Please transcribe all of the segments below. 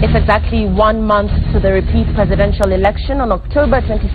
It's exactly 1 month to the repeat presidential election on October 26,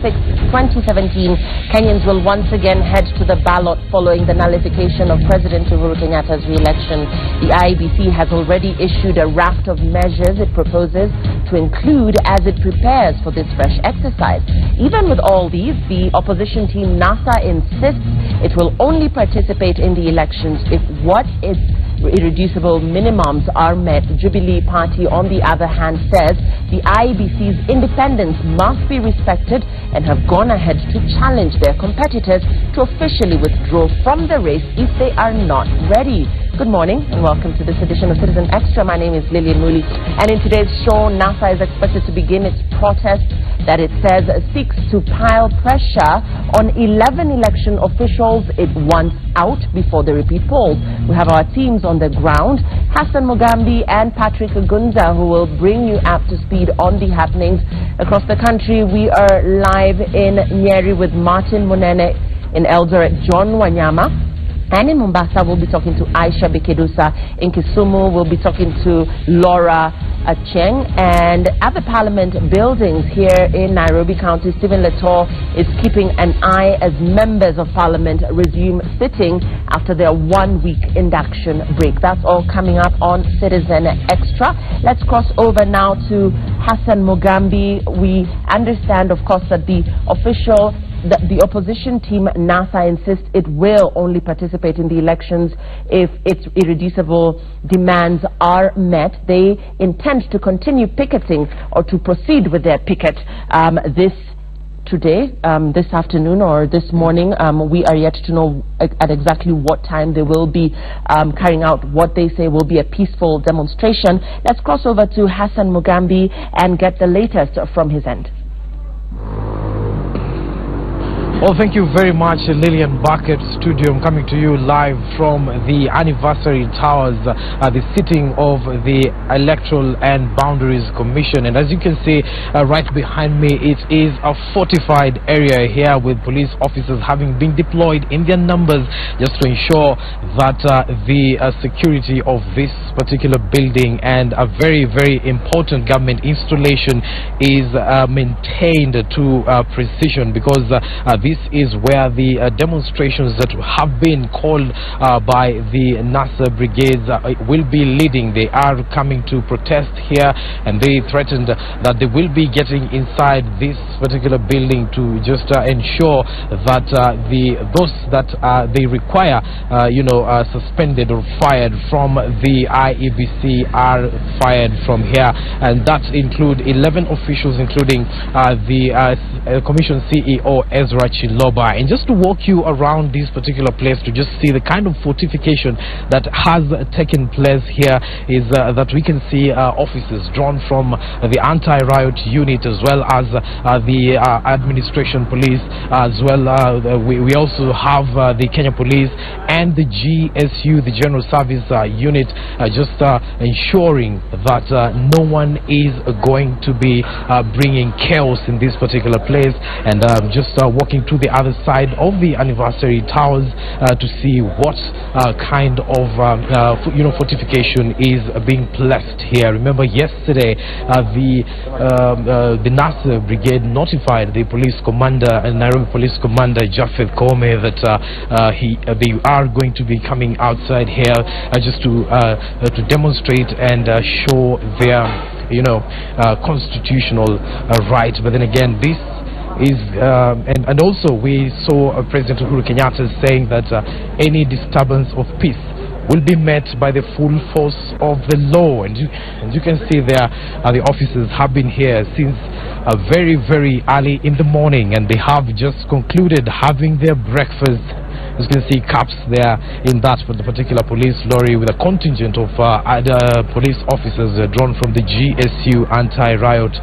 2017. Kenyans will once again head to the ballot following the nullification of President Uhuru Kenyatta's re-election. The IEBC has already issued a raft of measures it proposes to include as it prepares for this fresh exercise. Even with all these, the opposition team NASA insists it will only participate in the elections if what its irreducible minimums are met. Jubilee Party, on the other hand, says the IEBC's independence must be respected and have gone ahead to challenge their competitors to officially withdraw from the race if they are not ready. Good morning and welcome to this edition of Citizen Extra. My name is Lillian Muli, and in today's show, NASA is expected to begin its protest that it says seeks to pile pressure on 11 election officials it wants out before the repeat polls. We have our teams on the ground, Hassan Mugambi and Patrick Agunza, who will bring you up to speed on the happenings across the country. We are live in Nyeri with Martin Munene, in Eldoret, John Wanyama. And in Mombasa, we'll be talking to Aisha Bekedusa. In Kisumu, we'll be talking to Laura Acheng. And at the Parliament buildings here in Nairobi County, Stephen Letor is keeping an eye as members of Parliament resume sitting after their 1-week induction break. That's all coming up on Citizen Extra. Let's cross over now to Hassan Mugambi. We understand, of course, that the opposition team NASA insists it will only participate in the elections if its irreducible demands are met. They intend to continue picketing or to proceed with their picket this afternoon or this morning. We are yet to know at exactly what time they will be carrying out what they say will be a peaceful demonstration. Let's cross over to Hassan Mugambi and get the latest from his end. Well, thank you very much, Lillian. Back at studio, I'm coming to you live from the anniversary towers, the sitting of the Electoral and Boundaries Commission. And as you can see right behind me, it is a fortified area here with police officers having been deployed in their numbers just to ensure that the security of this particular building and a very, very important government installation is maintained to precision, because this is where the demonstrations that have been called by the NASA brigades will be leading. They are coming to protest here, and they threatened that they will be getting inside this particular building to just ensure that those that they require, suspended or fired from the IEBC are fired from here, and that include 11 officials, including the Commission CEO Ezra Chiloba. And just to walk you around this particular place to just see the kind of fortification that has taken place here is that we can see officers drawn from the anti-riot unit, as well as the administration police, as well. We also have the Kenya Police and the GSU, the General Service Unit, just ensuring that no one is going to be bringing chaos in this particular place. And just walking to the other side of the anniversary towers to see what kind of fortification is being placed here. Remember, yesterday the NASA brigade notified the police commander, Nairobi Police Commander Japheth Koome, that they are going to be coming outside here just to demonstrate and show their constitutional right. But then again, this is and also we saw President Uhuru Kenyatta saying that any disturbance of peace will be met by the full force of the law. And you can see there the officers have been here since very, very early in the morning, and they have just concluded having their breakfast. You can see caps there in that particular police lorry with a contingent of other police officers drawn from the GSU anti-riot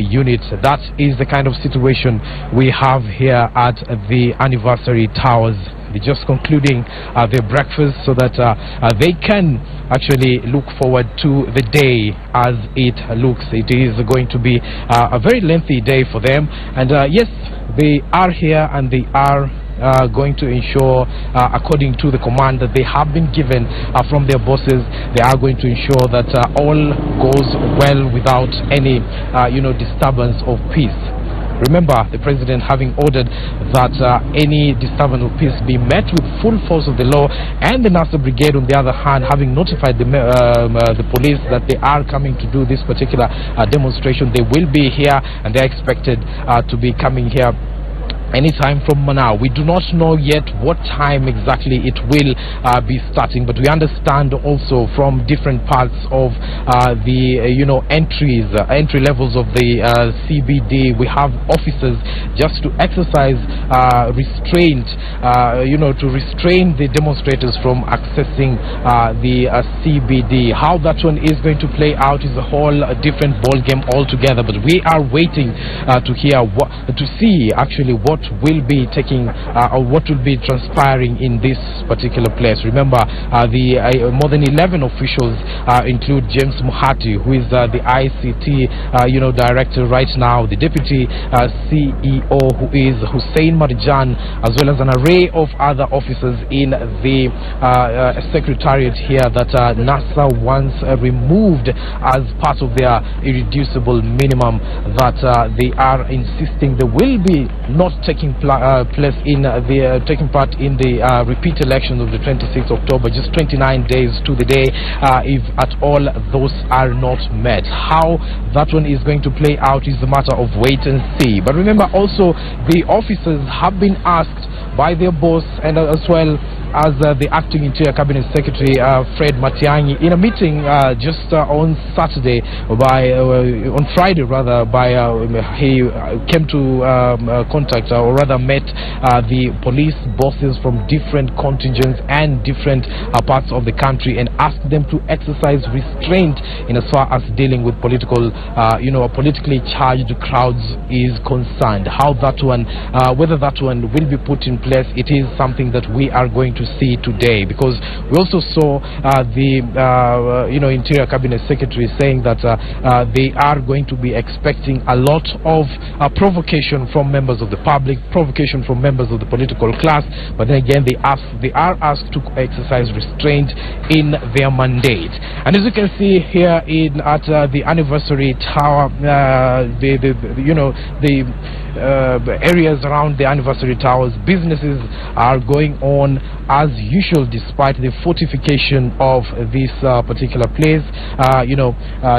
unit. That is the kind of situation we have here at the anniversary towers. They're just concluding their breakfast so that they can actually look forward to the day as it looks. It is going to be a very lengthy day for them. And yes, they are here and they are going to ensure, according to the command that they have been given from their bosses, they are going to ensure that all goes well without any, disturbance of peace. Remember, the president having ordered that any disturbance of peace be met with full force of the law, and the NASA Brigade, on the other hand, having notified the police that they are coming to do this particular demonstration. They will be here, and they are expected to be coming here anytime from now. We do not know yet what time exactly it will be starting, but we understand also from different parts of the entry levels of the CBD, we have officers just to exercise restraint, to restrain the demonstrators from accessing the CBD. How that one is going to play out is a whole different ball game altogether, but we are waiting to see actually what will be taking or what will be transpiring in this particular place. Remember, the more than 11 officials include James Muhati, who is the ICT director right now, the deputy CEO, who is Hussein Marjan, as well as an array of other officers in the secretariat here that NASA once removed as part of their irreducible minimum, that they are insisting they will be not taking place in taking part in the repeat election of the 26th October, just 29 days to the day, if at all those are not met. How that one is going to play out is a matter of wait and see. But remember also, the officers have been asked by their boss, and as well as the acting Interior Cabinet Secretary Fred Matiang'i, in a meeting just on Saturday, on Friday rather, he came to contact, or rather met the police bosses from different contingents and different parts of the country, and asked them to exercise restraint in as far as dealing with politically charged crowds is concerned. How that one, whether that one will be put in place, it is something that we are going to see today, because we also saw the Interior Cabinet Secretary saying that they are going to be expecting a lot of provocation from members of the public, provocation from members of the political class, but then again they are asked to exercise restraint in their mandate. And as you can see here at the anniversary tower, the areas around the anniversary towers, businesses are going on as usual, despite the fortification of this particular place,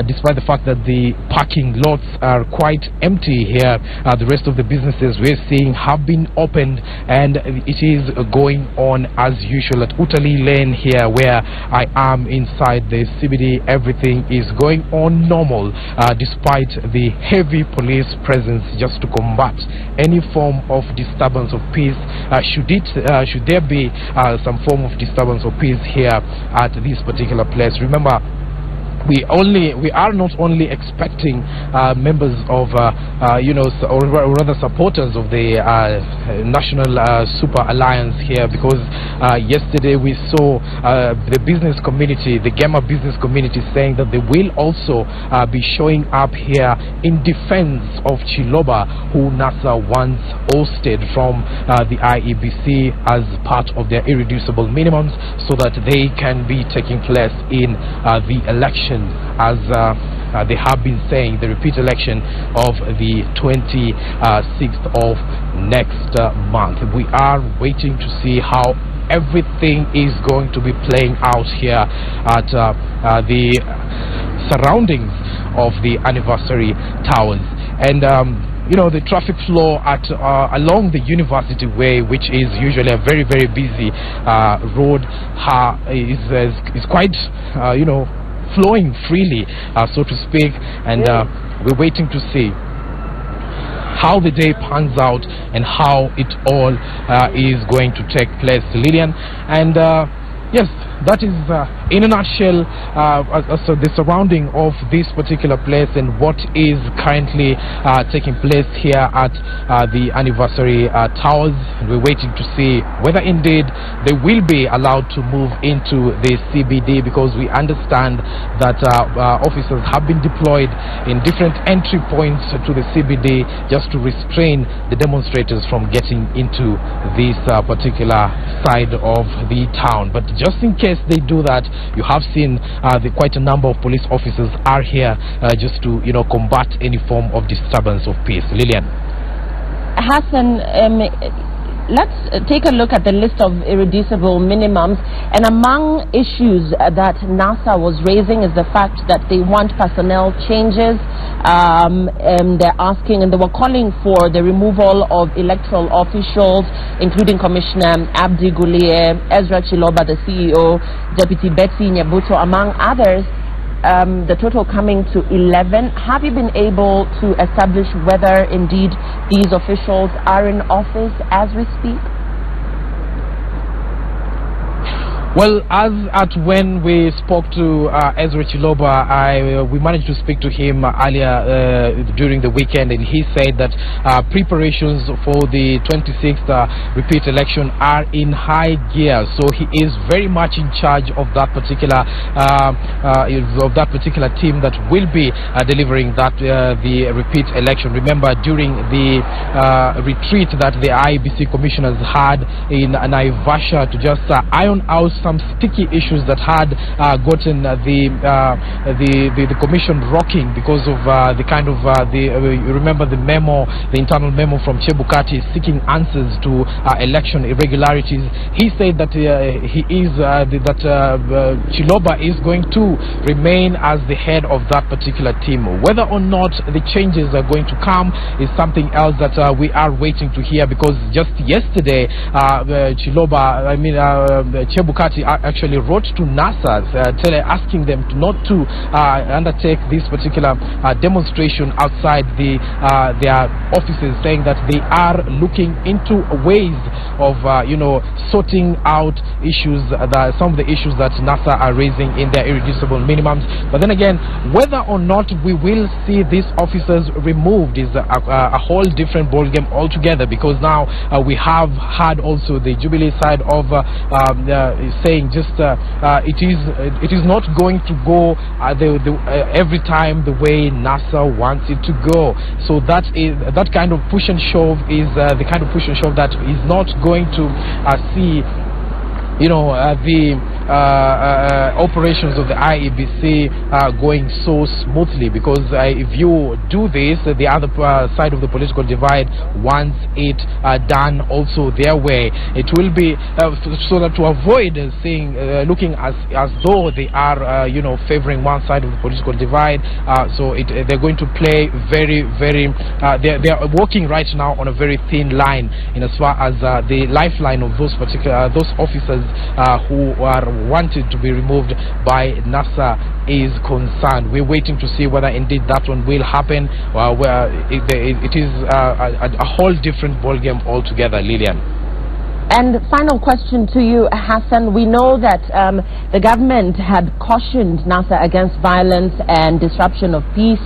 despite the fact that the parking lots are quite empty here. The rest of the businesses we're seeing have been opened, and it is going on as usual. At Utali Lane here, where I am inside the CBD, everything is going on normal, despite the heavy police presence just to combat any form of disturbance of peace. Should there be some form of disturbance of peace here at this particular place. Remember, we are not only expecting members of or rather supporters of the National Super Alliance here, because yesterday we saw the business community, the Gema business community, saying that they will also be showing up here in defense of Chiloba, who NASA once ousted from the IEBC as part of their irreducible minimums, so that they can be taking place in the election, as they have been saying, the repeat election of the 26th of next month. We are waiting to see how everything is going to be playing out here at the surroundings of the anniversary towers. And the traffic flow at along the University Way, which is usually a very, very busy road, is quite flowing freely, so to speak, and we're waiting to see how the day pans out and how it all is going to take place, Lillian. And yes, that is in a nutshell so the surrounding of this particular place and what is currently taking place here at the anniversary towers. And we're waiting to see whether indeed they will be allowed to move into the CBD, because we understand that officers have been deployed in different entry points to the CBD just to restrain the demonstrators from getting into this particular side of the town. But just in case they do that, you have seen quite a number of police officers are here just to combat any form of disturbance of peace. Lillian. Hassan, let's take a look at the list of irreducible minimums. And among issues that NASA was raising is the fact that they want personnel changes. And they're asking, and they were calling for the removal of electoral officials, including Commissioner Abdi Guliye, Ezra Chiloba, the CEO, Deputy Betsy Nyabuto, among others. The total coming to 11. Have you been able to establish whether indeed these officials are in office as we speak? Well, as at when we spoke to Ezra Chiloba, we managed to speak to him earlier during the weekend, and he said that preparations for the 26th repeat election are in high gear. So he is very much in charge of that particular team that will be delivering that the repeat election. Remember, during the retreat that the IEBC commissioners had in Naivasha to just iron out some sticky issues that had gotten the commission rocking because of the kind of you remember the memo, the internal memo from Chebukati seeking answers to election irregularities. He said that Chiloba is going to remain as the head of that particular team. Whether or not the changes are going to come is something else that we are waiting to hear, because just yesterday Chebukati actually wrote to NASA asking them not to undertake this particular demonstration outside their offices, saying that they are looking into ways of sorting out issues, some of the issues that NASA are raising in their irreducible minimums. But then again, whether or not we will see these officers removed is a whole different ballgame altogether, because now we have had also the Jubilee side of saying just it is not going to go every time the way NASA wants it to go. So that kind of push and shove is the kind of push and shove that is not going to see the operations of the IEBC going so smoothly, because if you do this, the other side of the political divide wants it done also their way. It will be so that to avoid looking as though they are favoring one side of the political divide. So they're going to play very, very. They are working right now on a very thin line in as far as the lifeline of those officers who are wanted to be removed by NASA is concerned. We're waiting to see whether indeed that one will happen. Where it is a whole different ballgame altogether, Lillian. And final question to you, Hassan. We know that the government had cautioned NASA against violence and disruption of peace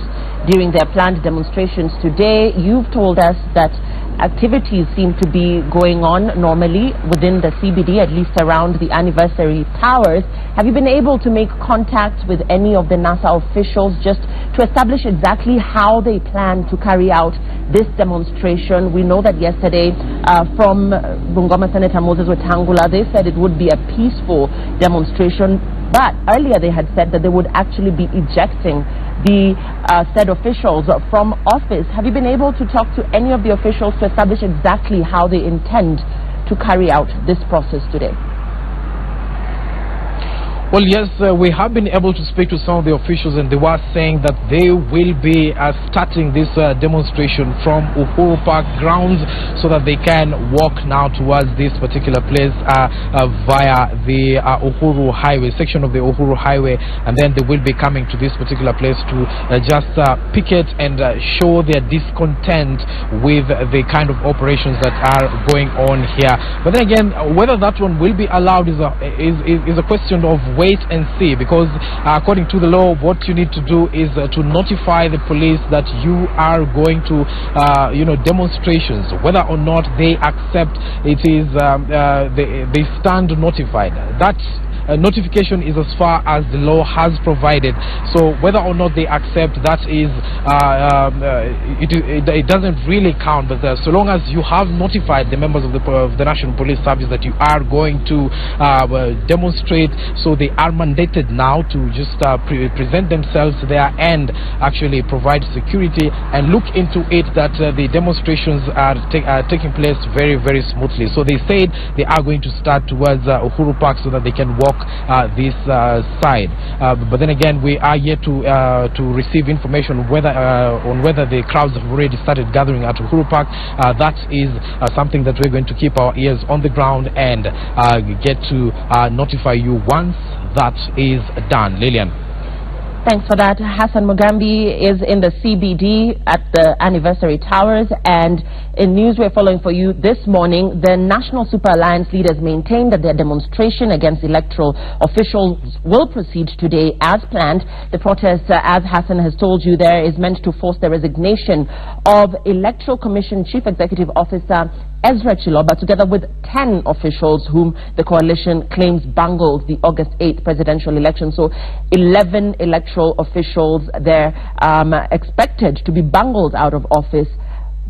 during their planned demonstrations today. You've told us that activities seem to be going on normally within the CBD, at least around the anniversary towers. Have you been able to make contact with any of the NASA officials just to establish exactly how they plan to carry out this demonstration? We know that yesterday from Bungoma Senator Moses Wetangula, they said it would be a peaceful demonstration, but earlier they had said that they would actually be ejecting the said officials from office. Have you been able to talk to any of the officials to establish exactly how they intend to carry out this process today? Well, yes, we have been able to speak to some of the officials, and they were saying that they will be starting this demonstration from Uhuru Park grounds so that they can walk now towards this particular place via the Uhuru Highway, section of the Uhuru Highway, and then they will be coming to this particular place to just picket and show their discontent with the kind of operations that are going on here. But then again, whether that one will be allowed is a question of wait and see, because according to the law, what you need to do is to notify the police that you are going to demonstrations. Whether or not they accept it is they stand notified. That notification is as far as the law has provided. So whether or not they accept, that is it doesn't really count. But so long as you have notified the members of the National Police Service that you are going to demonstrate, so they are mandated now to just present themselves there and actually provide security and look into it that the demonstrations are taking place very, very smoothly. So they said they are going to start towards Uhuru Park so that they can walk this side. But then again, we are yet to receive information whether on whether the crowds have already started gathering at Uhuru Park. That is something that we're going to keep our ears on the ground and get to notify you once that is done. Lillian. Thanks for that. Hassan Mugambi is in the CBD at the Anniversary Towers, and in news we're following for you this morning, the National Super Alliance leaders maintain that their demonstration against electoral officials will proceed today as planned. The protest, as Hassan has told you there, is meant to force the resignation of Electoral Commission Chief Executive Officer Ezra Chiloba, together with 10 officials whom the coalition claims bungled the August 8th presidential election. So 11 electoral officials there expected to be bungled out of office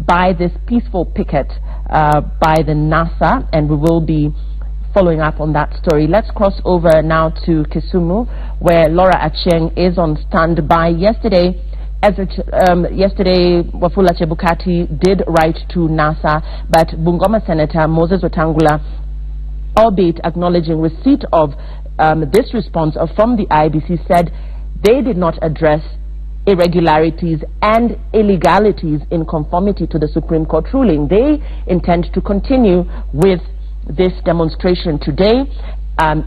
by this peaceful picket by the NASA, and we will be following up on that story. Let's cross over now to Kisumu, where Laura Achieng is on standby. Yesterday, Wafula Chebukati did write to NASA, but Bungoma Senator Moses Wetangula, albeit acknowledging receipt of this response from the IEBC, said they did not address irregularities and illegalities in conformity to the Supreme Court ruling. They intend to continue with this demonstration today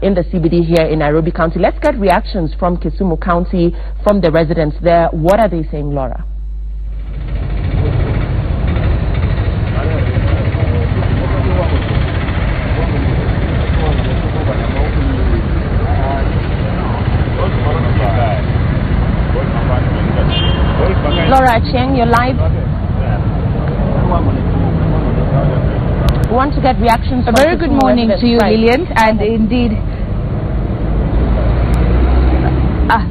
in the CBD here in Nairobi County. Let's get reactions from Kisumu County, from the residents there. What are they saying, Laura? Laura Cheng, you're live. We want to get reactions. A very good morning to you, Lillian, and indeed,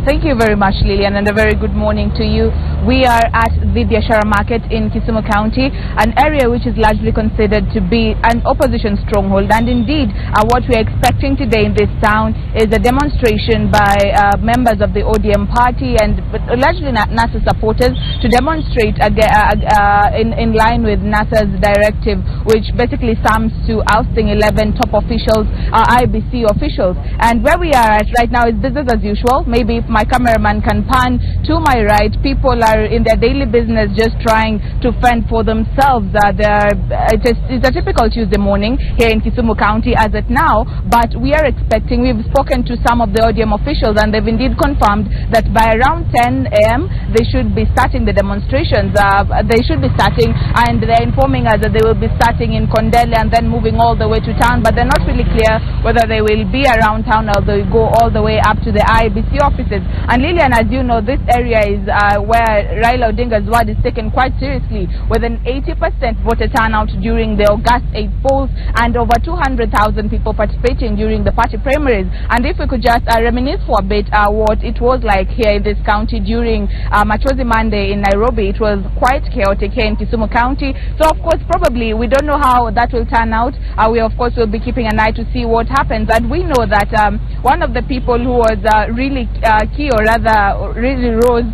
thank you very much, Lillian, and a very good morning to you. We are at the Biashara Market in Kisumu County, an area which is largely considered to be an opposition stronghold. And indeed, what we are expecting today in this town is a demonstration by members of the ODM party and largely NASA supporters to demonstrate in line with NASA's directive, which basically sums to ousting 11 top officials, IEBC officials. And where we are at right now is business as usual. Maybe if my cameraman can pan to my right, people are in their daily business just trying to fend for themselves. It's a typical Tuesday morning here in Kisumu County as at now, but we are expecting, we've spoken to some of the ODM officials and they've indeed confirmed that by around 10 a.m. they should be starting the demonstrations. They should be starting, and they're informing us that they will be starting in Kondele and then moving all the way to town, but they're not really clear whether they will be around town or they will go all the way up to the IEBC offices. And Lillian, as you know, this area is where Raila Odinga's word is taken quite seriously, with an 80% voter turnout during the August 8 polls and over 200,000 people participating during the party primaries. And if we could just reminisce for a bit what it was like here in this county during Machozi Monday in Nairobi, it was quite chaotic here in Kisumu County. So of course, probably we don't know how that will turn out. We of course will be keeping an eye to see what happens. And we know that one of the people who was really key, or rather really rose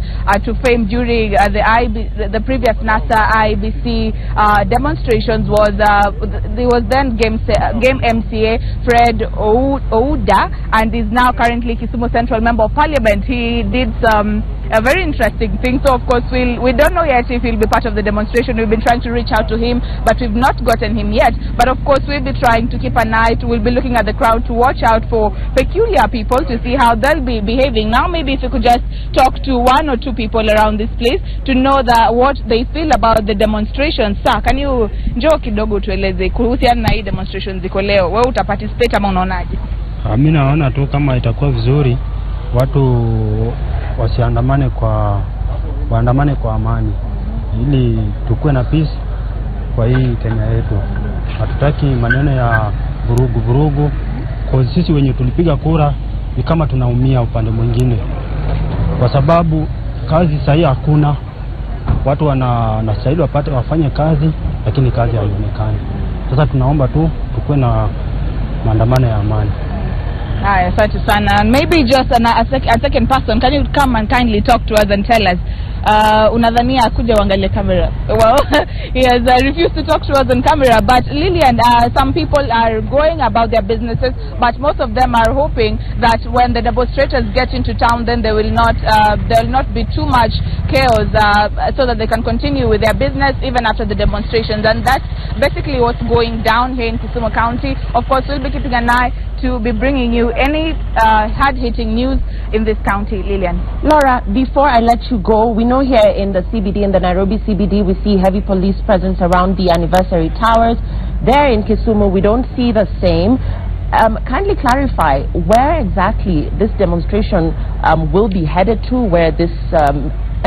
to fame during the previous NASA IEBC demonstrations was there was then game MCA Fred Ouda, and is now currently Kisumu Central Member of Parliament. He did some very interesting thing. So of course we don't know yet if he'll be part of the demonstration. We've been trying to reach out to him, but we've not gotten him yet. But of course we'll be trying to keep an eye. We'll be looking at the crowd to watch out for peculiar people to see how they'll be behaving. Now maybe if you could just talk to one or two people around this place to know that what they feel about the demonstration. Sir, can you njoo kidogo tueleze kuhusiana na hii demonstration ziko leo? Wewe utaparticipate ama unaonaje? Mimi naona tu kama itakuwa vizuri watu waandamane kwa amani ili tukue na peace kwa hii Kenya yetu. Hatutaki maneno ya vurugu kwa sisi wenye tulipiga kura ni kama tunaumia upande mwingine, kwa sababu kazi sahi hakuna. Watu wanastahili wafanye kazi, lakini kazi haionekani. Sasa tunaomba tu tukue na maandamano ya amani. Hi, asante sana. And maybe just a second person, can you come and kindly talk to us and tell us, unadhania kuja uangalie camera? Well, he has refused to talk to us on camera, but Lillian, some people are going about their businesses, but most of them are hoping that when the demonstrators get into town, then there will not be too much chaos, so that they can continue with their business even after the demonstrations. And that's basically what's going down here in Kisumu County. Of course, we'll be keeping an eye to be bringing you any hard-hitting news in this county. Lillian. Laura, before I let you go, we know here in the CBD, in the Nairobi CBD, we see heavy police presence around the anniversary towers. There in Kisumu, we don't see the same. Kindly clarify where exactly this demonstration will be headed to, where this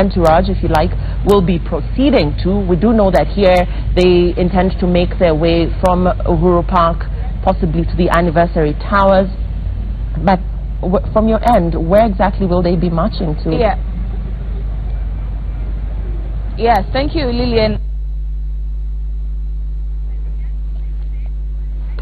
entourage, if you like, will be proceeding to. We do know that here they intend to make their way from Uhuru Park possibly to the anniversary towers, but from your end, where exactly will they be marching to? Yes, thank you, Lillian.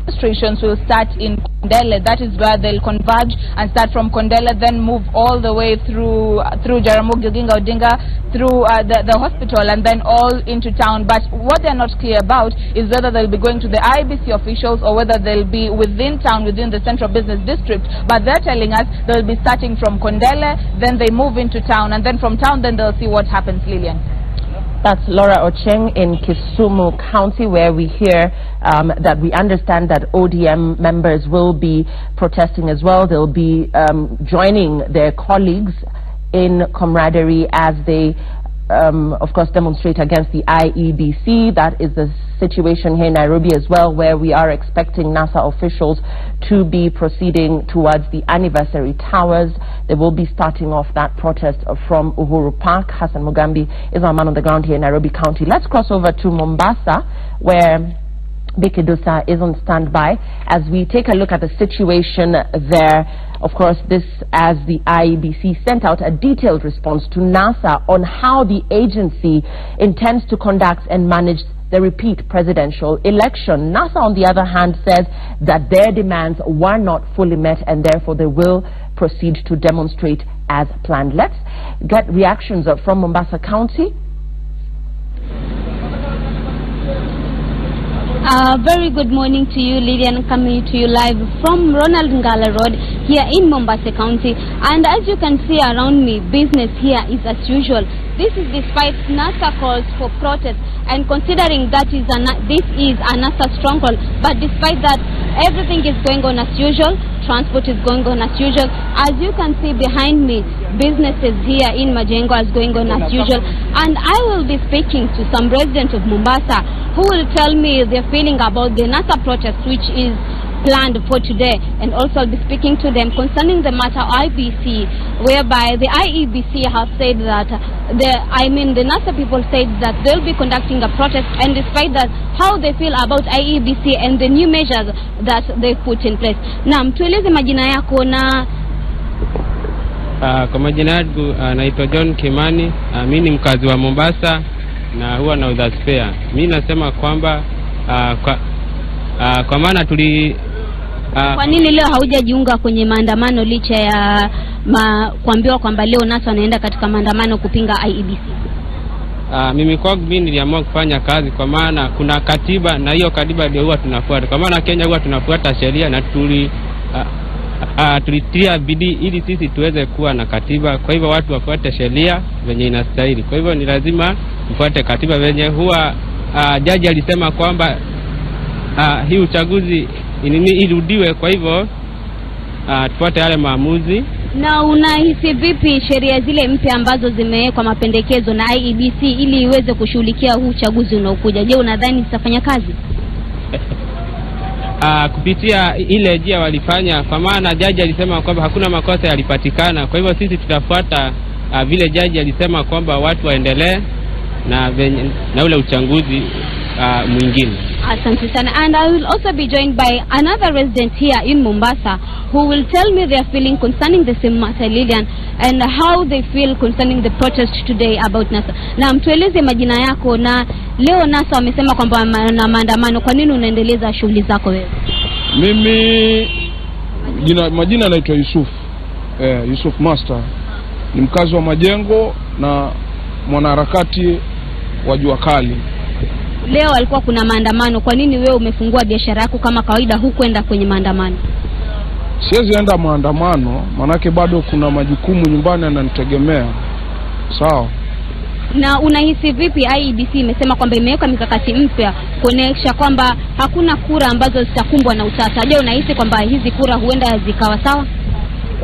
Demonstrations will start in Kondele. That is where they'll converge and start from Kondele, then move all the way through Jaramogi Oginga Odinga, through the hospital, and then all into town. But what they're not clear about is whether they'll be going to the IEBC officials or whether they'll be within town, within the central business district. But they're telling us they'll be starting from Kondele, then they move into town, and then from town then they'll see what happens. Lillian. That's Laura Ocheng in Kisumu County, where we hear that we understand that ODM members will be protesting as well. They'll be joining their colleagues in camaraderie as they, of course, demonstrate against the IEBC. That is the situation here in Nairobi as well, where we are expecting NASA officials to be proceeding towards the anniversary towers. They will be starting off that protest from Uhuru Park. Hassan Mugambi is our man on the ground here in Nairobi County. Let's cross over to Mombasa, where Biki Dusa is on standby as we take a look at the situation there. Of course, this as the IEBC sent out a detailed response to NASA on how the agency intends to conduct and manage the repeat presidential election. NASA, on the other hand, says that their demands were not fully met and therefore they will proceed to demonstrate as planned. Let's get reactions from Mombasa County. Very good morning to you, Lillian, coming to you live from Ronald Ngala Road here in Mombasa County. And as you can see around me, business here is as usual. This is despite NASA calls for protest, and considering that this is a NASA stronghold. But despite that, everything is going on as usual. Transport is going on as usual. As you can see behind me, businesses here in Majengo is going on as usual. And I will be speaking to some residents of Mombasa who will tell me their feeling about the NASA protest, which is planned for today, and also I'll be speaking to them concerning the matter IEBC, whereby the IEBC have said that the NASA people said that they'll be conducting a protest, and despite that, how they feel about IEBC and the new measures that they put in place. Naam, tueleze majina yako na kwa majina yangu naitwa John Kimani. Mimi ni mkazi wa Mombasa na huwa nauza spare. Mimi nasema kwamba kwa maana Kwa nini leo haujajiunga kwenye maandamano licha ya kuambiwa kwamba leo NASA anaenda katika maandamano kupinga IEBC? Mimi niliamua kufanya kazi kwa maana kuna katiba na hiyo katiba ndio huwa tunafuata. Kwa maana Kenya huwa tunafuata sheria na tulitia bidii ili sisi tuweze kuwa na katiba. Kwa hivyo watu wafuate sheria venye inastahili. Kwa hivyo ni lazima mfuate katiba venye huwa jaji alisema kwamba hii uchaguzi irudiwe. Kwa hivyo tufuate yale maamuzi. Na unahisi vipi sheria zile mpya ambazo zimewekwa mapendekezo na IEBC ili iweze kushughulikia huu uchaguzi unaokuja? Je, unadhani zitafanya kazi? Kupitia ile njia walifanya, kwa maana jaji alisema kwamba hakuna makosa yalipatikana. Kwa hivyo sisi tutafuata vile jaji alisema kwamba watu waendelee na ule uchaguzi mwingine. Asante sana. And I will also be joined by another resident here in Mombasa who will tell me their feeling concerning the same matter, Lilian, and how they feel concerning the protest today about NASA. Na mtueleze majina yako, na leo NASA wamesema kwamba na maandamano. Kwa nini unaendeleza shughuli zako wewe? Mimi majina naitwa Yusuf Master. Ni mkazi wa Majengo na mwanaharakati wa Jua Kali. Leo alikuwa kuna maandamano. Kwa nini wewe umefungua biashara yako kama kawaida hukwenda kwenye maandamano? Siwezi enda maandamano manake bado kuna majukumu nyumbani yananitegemea. Sawa. Na unahisi vipi IEBC imesema kwamba imeweka mikakati mpya kuonesha kwamba hakuna kura ambazo zitakumbwa na utata? Je, unahisi kwamba hizi kura huenda zikawa sawa?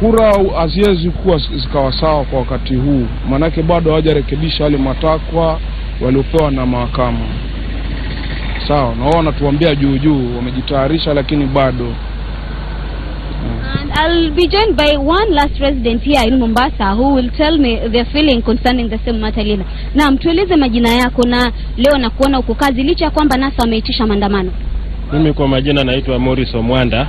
Kura haziwezi kuwa zikawa sawa kwa wakati huu manake bado hawajarekebisha wale matakwa waliopewa na mahakama. Sawa, na wao wanatuambia juu wamejitayarisha lakini bado. And I'll be joined by one last resident here in Mombasa who will tell me their feeling concerning the same matter. Na mtueleze majina yako, na leo na kuona uko kazi licha kwamba NASA wameitisha maandamano. Mimi kwa majina naitwa Morris Omwanda,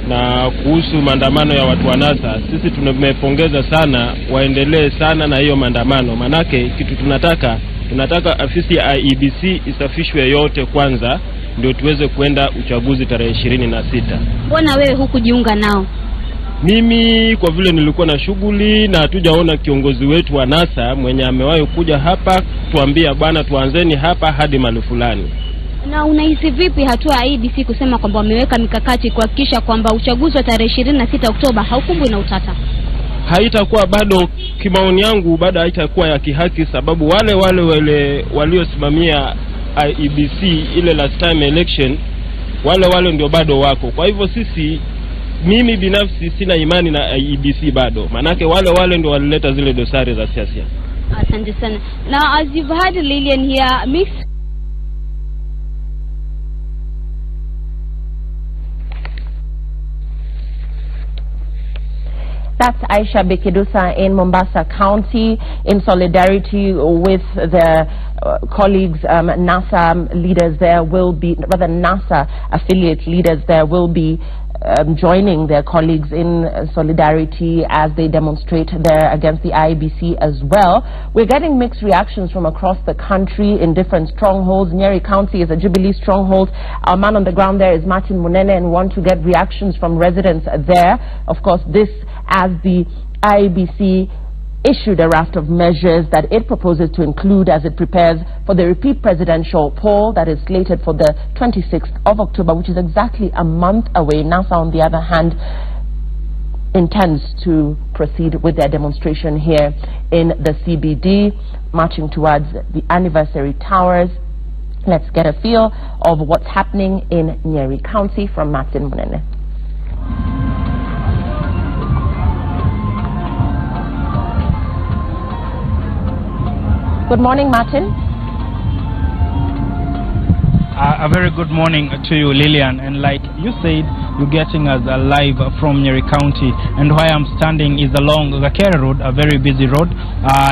na kuhusu maandamano ya watu wa NASA, sisi tumepongeza sana, waendelee sana na hiyo maandamano. Manake kitu tunataka afisi ya IEBC isafishwe yote kwanza ndio tuweze kuenda uchaguzi tarehe 26. Mbona wewe hukujiunga nao? Mimi kwa vile nilikuwa na shughuli na hatujaona kiongozi wetu wa NASA mwenye amewahi kuja hapa tuambia bwana tuanzeni hapa hadi mahali fulani. Na unahisi vipi hatua ya IEBC kusema kwamba wameweka mikakati kuhakikisha kwamba uchaguzi wa tarehe 26 Oktoba haukumbwi na utata? Haitakuwa bado, kimaoni yangu bado haitakuwa ya kihaki, sababu wale waliosimamia IEBC ile last time election wale ndio bado wako. Kwa hivyo mimi binafsi sina imani na IEBC bado, manake wale ndio walileta zile dosari za siasa. Asante sana. Now as you've heard Lilian here, Miss That's Aisha Bekedusa in Mombasa County in solidarity with the colleagues. NASA leaders there will be, rather NASA affiliate leaders there will be joining their colleagues in solidarity as they demonstrate there against the IEBC as well. We're getting mixed reactions from across the country in different strongholds. Nyeri County is a Jubilee stronghold. Our man on the ground there is Martin Munene, and want to get reactions from residents there. Of course, this as the IEBC issued a raft of measures that it proposes to include as it prepares for the repeat presidential poll that is slated for the 26th of October, which is exactly a month away. NASA, on the other hand, intends to proceed with their demonstration here in the CBD, marching towards the anniversary towers. Let's get a feel of what's happening in Nyeri County from Martin Munene. Good morning, Martin. A very good morning to you, Lilian. And like you said, you're getting us live from Nyeri County, and where I'm standing is along the Kere Road, a very busy road.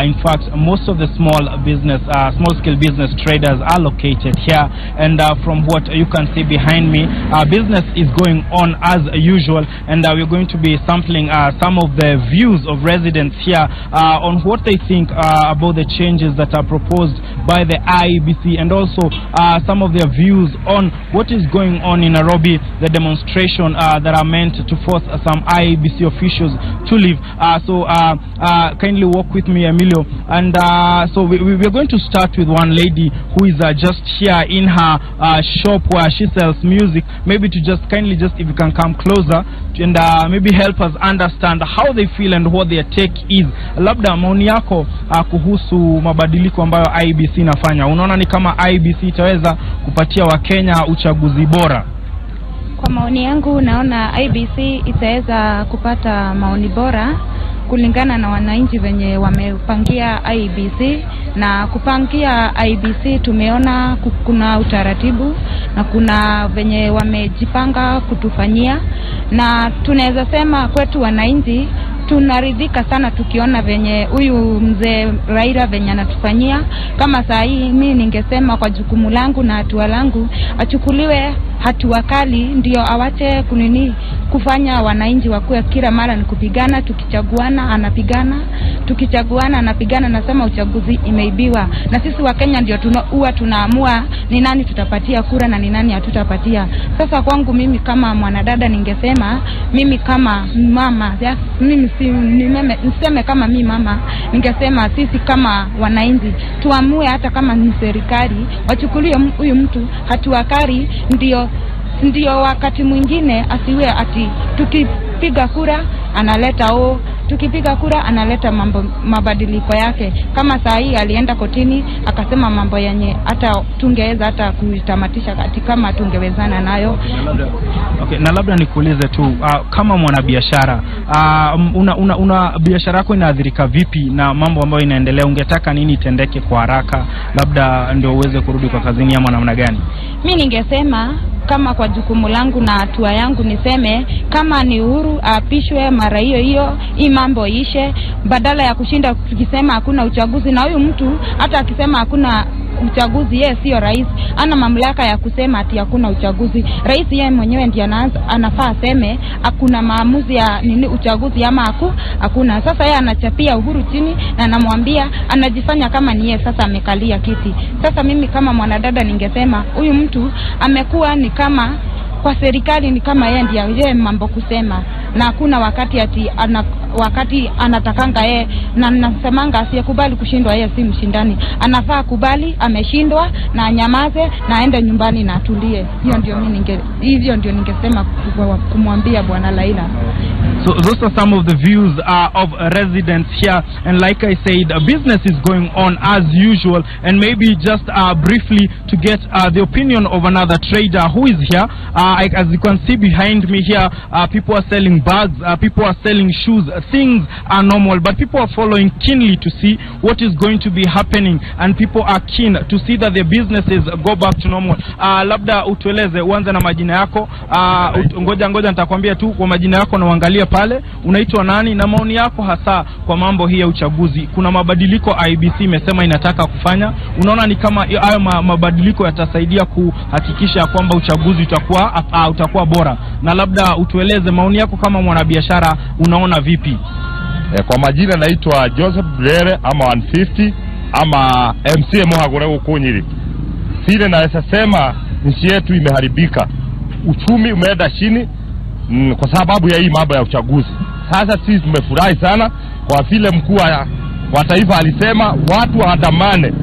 In fact, most of the small-scale business traders are located here, and from what you can see behind me, business is going on as usual, and we're going to be sampling some of the views of residents here on what they think about the changes that are proposed by the IEBC, and also some of their views on what is going on in Nairobi, the demonstration demonstration that are meant to force some IEBC officials to leave. So kindly walk with me, Emilio. And so we're going to start with one lady who is just here in her shop where she sells music. Maybe to just kindly if you can come closer and maybe help us understand how they feel and what their take is. Labda maoni yako kuhusu mabadiliko ambayo IEBC inafanya. Unaona ni kama IEBC itaweza kupatia Wakenya uchaguzi bora? Kwa maoni yangu naona IEBC itaweza kupata maoni bora kulingana na wananchi venye wamepangia IEBC. Na kupangia IEBC tumeona kuna utaratibu na kuna venye wamejipanga kutufanyia, na tunaweza sema kwetu wananchi tunaridhika sana tukiona venye huyu mzee Raila venye anatufanyia. Kama saa hii mimi ningesema kwa jukumu langu na hatua langu achukuliwe hatua kali, ndio awache kufanya wananchi wakuwe kila mara ni kupigana, tukichaguana anapigana, nasema uchaguzi imeibiwa. Na sisi wa Kenya ndio tunaamua ni nani tutapatia kura na ni nani hatutapatia. Sasa kwangu mimi kama mwanadada ningesema, mimi kama mama, niseme kama mimi mama, ningesema sisi kama wananchi tuamue, hata kama ni serikali wachukulie huyu mtu hatua kali, ndio wakati mwingine asiwe ati tukipiga kura analeta tukipiga kura analeta mabadiliko yake. Kama saa hii alienda kotini akasema mambo yenye hata tungeweza hata kutamatisha kama tungewezana nayo. Na labda nikuulize tu kama mwanabiashara, una biashara yako inaathirika vipi na mambo ambayo inaendelea? Ungetaka nini itendeke kwa haraka labda ndio uweze kurudi kwa kazini ama namna gani? Mimi ningesema kama kwa jukumu langu na hatua yangu niseme kama ni Uhuru apishwe mara hiyo mambo ishe, badala ya kushinda tukisema hakuna uchaguzi. Na huyu mtu hata akisema hakuna uchaguzi, yeye sio rais, ana mamlaka ya kusema ati hakuna uchaguzi. Rais yeye mwenyewe ndiye anafaa aseme hakuna maamuzi ya uchaguzi ama hakuna. Sasa yeye anachapia Uhuru chini na anamwambia, anajifanya kama ni yeye sasa amekalia kiti. Sasa mimi kama mwanadada ningesema huyu mtu amekuwa ni kama kwa serikali ni kama yeye ndiye mambo kusema, na hakuna wakati anatakanga yeye, na nasemanga asiyekubali kushindwa yeye si mshindani. Anafaa kubali ameshindwa na anyamaze na aende nyumbani na atulie. Hivyo ndio ningesema kumwambia bwana Raila. So those are some of the views of residents here, and like I said, business is going on as usual. And maybe just briefly to get the opinion of another trader who is here. As you can see behind me here, people are selling bags, people are selling shoes. Things are normal, but people are following keenly to see what is going to be happening, and people are keen to see that their businesses go back to normal. Labda utueleze, uanze na majina yako. Ngoja nitakwambia tu kwa majina yako na uangalie pale unaitwa nani na maoni yako hasa kwa mambo hii ya uchaguzi. Kuna mabadiliko IEBC imesema inataka kufanya. Unaona ni kama hayo mabadiliko yatasaidia kuhakikisha kwamba uchaguzi utakuwa bora? Na labda utueleze maoni yako kama mwanabiashara, unaona vipi? Kwa majina naitwa Joseph Brere ama 150 ama MCA Mohagore Ukunyiri. Vile naweza sema nchi yetu imeharibika, uchumi umeenda chini kwa sababu ya hii mambo ya uchaguzi. Sasa sisi tumefurahi sana kwa vile mkuu wa taifa alisema watu waandamane,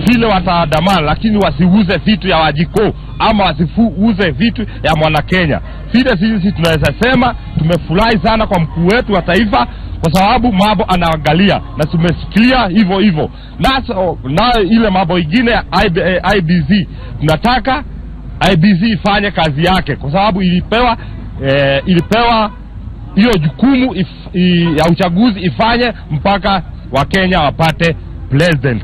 vile wataandamana lakini wasiuze vitu ya wajiko ama wasiuze vitu ya mwana Kenya. Vile sisi tunaweza sema tumefurahi sana kwa mkuu wetu wa taifa kwa sababu mambo anaangalia na tumesikia hivyo. Na ile mambo ingine ya IEBC, tunataka IEBC ifanye kazi yake kwa sababu ilipewa hiyo jukumu ya uchaguzi ifanye mpaka Wakenya wapate president.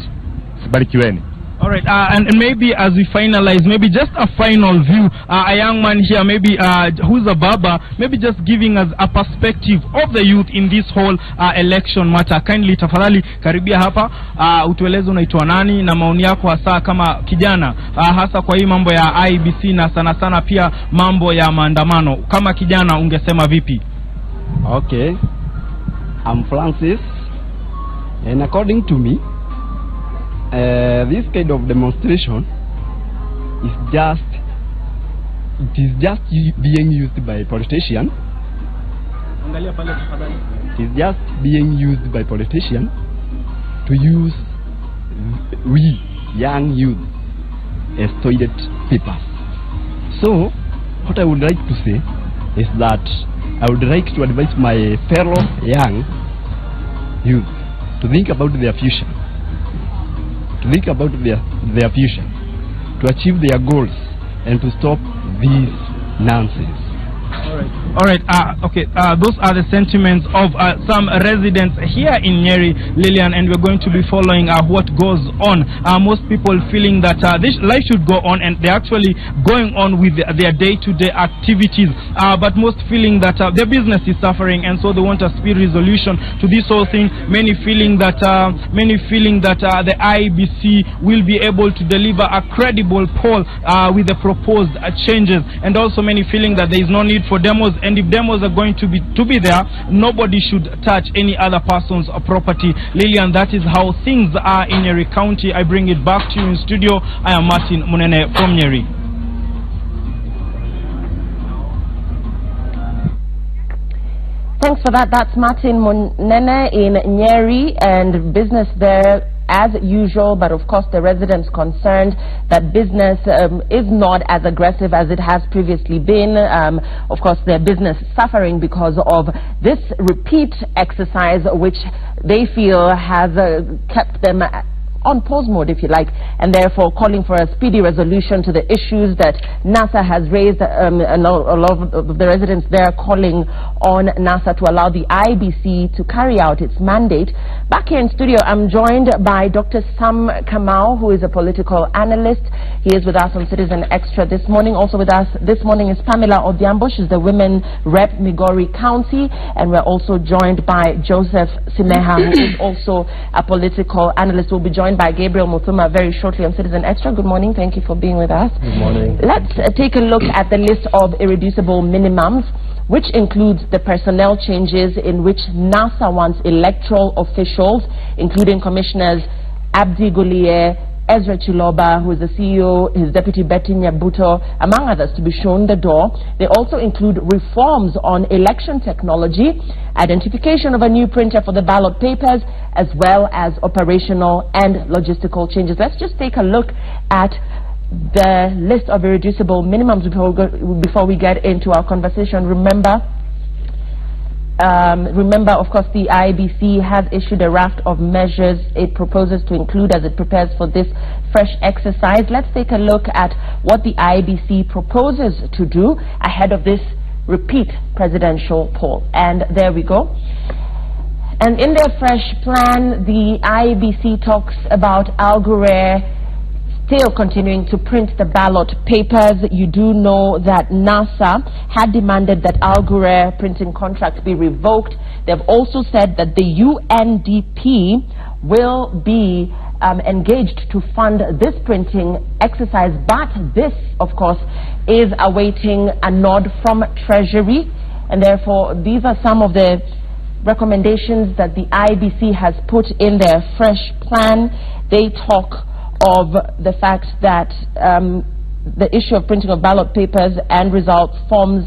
Sibarikiweni. All right, and maybe as we finalize, maybe just a final view, a young man here, maybe who's a baba, maybe just giving us a perspective of the youth in this whole election matter. Kindly tafadhali karibia hapa, utueleze unaitwa nani na maoni yako hasa kama kijana, hasa kwa hii mambo ya IEBC na sana pia mambo ya maandamano. Kama kijana ungesema vipi? Okay, I'm Francis, and according to me, this kind of demonstration is just it is just being used by politicians. It is just being used by politicians to use we young youth as toilet papers. So what I would like to say is that I would like to advise my fellow young youth to think about their future, to achieve their goals, and to stop this nonsense. All right. Okay. Those are the sentiments of some residents here in Nyeri, Lillian, and we're going to be following what goes on. Most people feeling that this life should go on, and they're actually going on with their day-to-day activities. But most feeling that their business is suffering, and so they want a speedy resolution to this whole thing. Many feeling that the IEBC will be able to deliver a credible poll with the proposed changes, and also many feeling that there is no need for demos, and if demos are going to be there, nobody should touch any other person's property. Lillian, that is how things are in Nyeri County. I bring it back to you in studio. I am Martin Munene from Nyeri. Thanks for that. That's Martin Munene in Nyeri, and business there as usual, but of course the residents concerned that business is not as aggressive as it has previously been. Of course their business suffering because of this repeat exercise, which they feel has kept them on pause mode, if you like, and therefore calling for a speedy resolution to the issues that NASA has raised, and a lot of the residents there calling on NASA to allow the IEBC to carry out its mandate. Back here in studio, I'm joined by Dr. Sam Kamau, who is a political analyst. He is with us on Citizen Extra this morning. Also with us this morning is Pamela Odhiambo. She's the Women Rep Migori County, and we're also joined by Joseph Simeha, who is also a political analyst. We'll be joined by Gabriel Muthuma very shortly on Citizen Extra. Good morning. Thank you for being with us. Good morning. Let's take a look at the list of irreducible minimums, which includes the personnel changes in which NASA wants electoral officials, including Commissioners Abdi Gulier, Ezra Chiloba, who is the CEO, his deputy Betty Nyabuto, among others, to be shown the door. They also include reforms on election technology, identification of a new printer for the ballot papers, as well as operational and logistical changes. Let's just take a look at the list of irreducible minimums before we get into our conversation. Remember, of course, the IEBC has issued a raft of measures it proposes to include as it prepares for this fresh exercise. Let's take a look at what the IEBC proposes to do ahead of this repeat presidential poll. And there we go. And in their fresh plan, the IEBC talks about Al Ghurair still continuing to print the ballot papers. You do know that NASA had demanded that Al Ghurair printing contract be revoked. They've also said that the UNDP will be engaged to fund this printing exercise, but this, of course, is awaiting a nod from Treasury, and therefore these are some of the recommendations that the IEBC has put in their fresh plan. They talk of the fact that the issue of printing of ballot papers and result forms,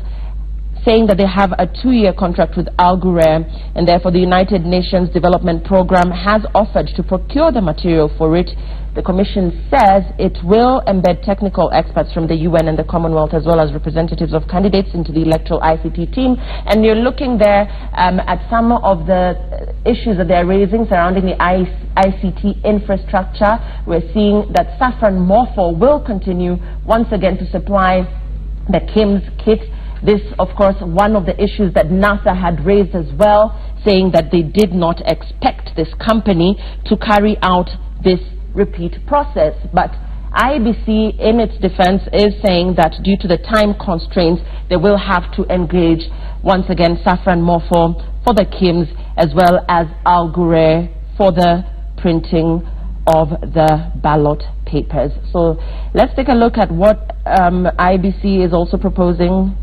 saying that they have a 2-year contract with Al Ghurair, and therefore the United Nations Development Program has offered to procure the material for it. The Commission says it will embed technical experts from the UN and the Commonwealth, as well as representatives of candidates, into the electoral ICT team. And you're looking there at some of the issues that they're raising surrounding the ICT infrastructure. We're seeing that Saffron Morpho will continue once again to supply the KIMS kit. This, of course, one of the issues that NASA had raised as well, saying that they did not expect this company to carry out this repeat process. But IEBC, in its defense, is saying that due to the time constraints, they will have to engage once again Saffron Morpho for the KIMS, as well as Al Ghurair for the printing of the ballot papers. So let's take a look at what IEBC is also proposing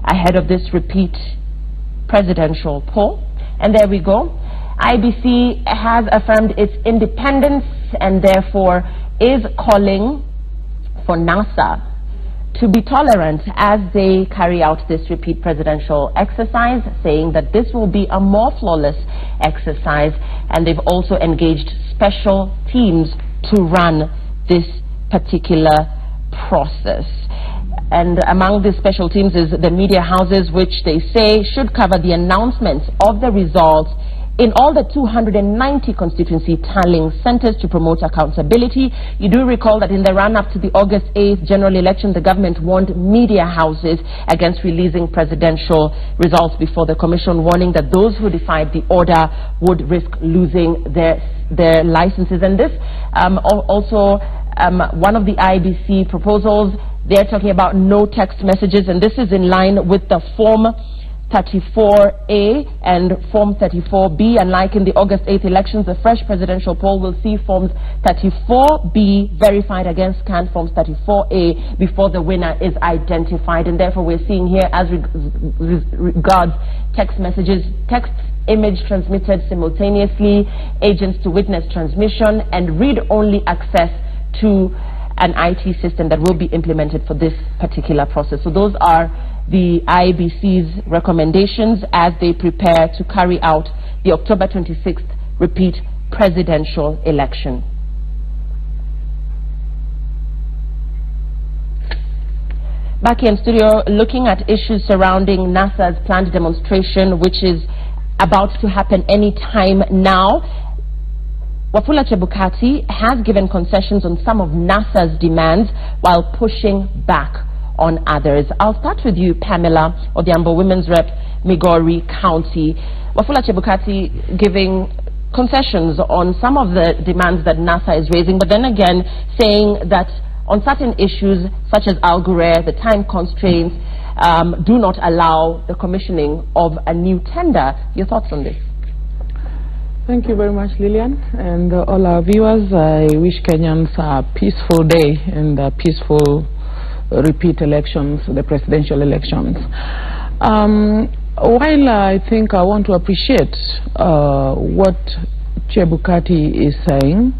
ahead of this repeat presidential poll. And there we go. IEBC has affirmed its independence and therefore is calling for NASA to be tolerant as they carry out this repeat presidential exercise, saying that this will be a more flawless exercise, and they've also engaged special teams to run this particular process. And among the special teams is the media houses, which they say should cover the announcements of the results in all the 290 constituency tallying centers to promote accountability. You do recall that in the run-up to the August 8th general election, the government warned media houses against releasing presidential results before the commission, warning that those who defied the order would risk losing their licenses. And this also one of the IEBC proposals, they're talking about no text messages, and this is in line with the Form 34A and Form 34B. Unlike in the August 8th elections, the fresh presidential poll will see Forms 34B verified against scanned Forms 34A before the winner is identified. And therefore we're seeing here, as regards text messages, text image transmitted simultaneously, agents to witness transmission, and read-only access to an IT system that will be implemented for this particular process. So those are the IEBC's recommendations as they prepare to carry out the October 26th repeat presidential election. Back here in studio, looking at issues surrounding NASA's planned demonstration, which is about to happen any time now. Wafula Chebukati has given concessions on some of NASA's demands while pushing back on others. I'll start with you, Pamela Odhiambo, Women's Rep, Migori County. Wafula Chebukati giving concessions on some of the demands that NASA is raising, but then again saying that on certain issues such as Al Ghurair, the time constraints do not allow the commissioning of a new tender. Your thoughts on this? Thank you very much, Lillian, and all our viewers. I wish Kenyans a peaceful day and peaceful repeat elections, the presidential elections. While I think I want to appreciate what Chebukati is saying,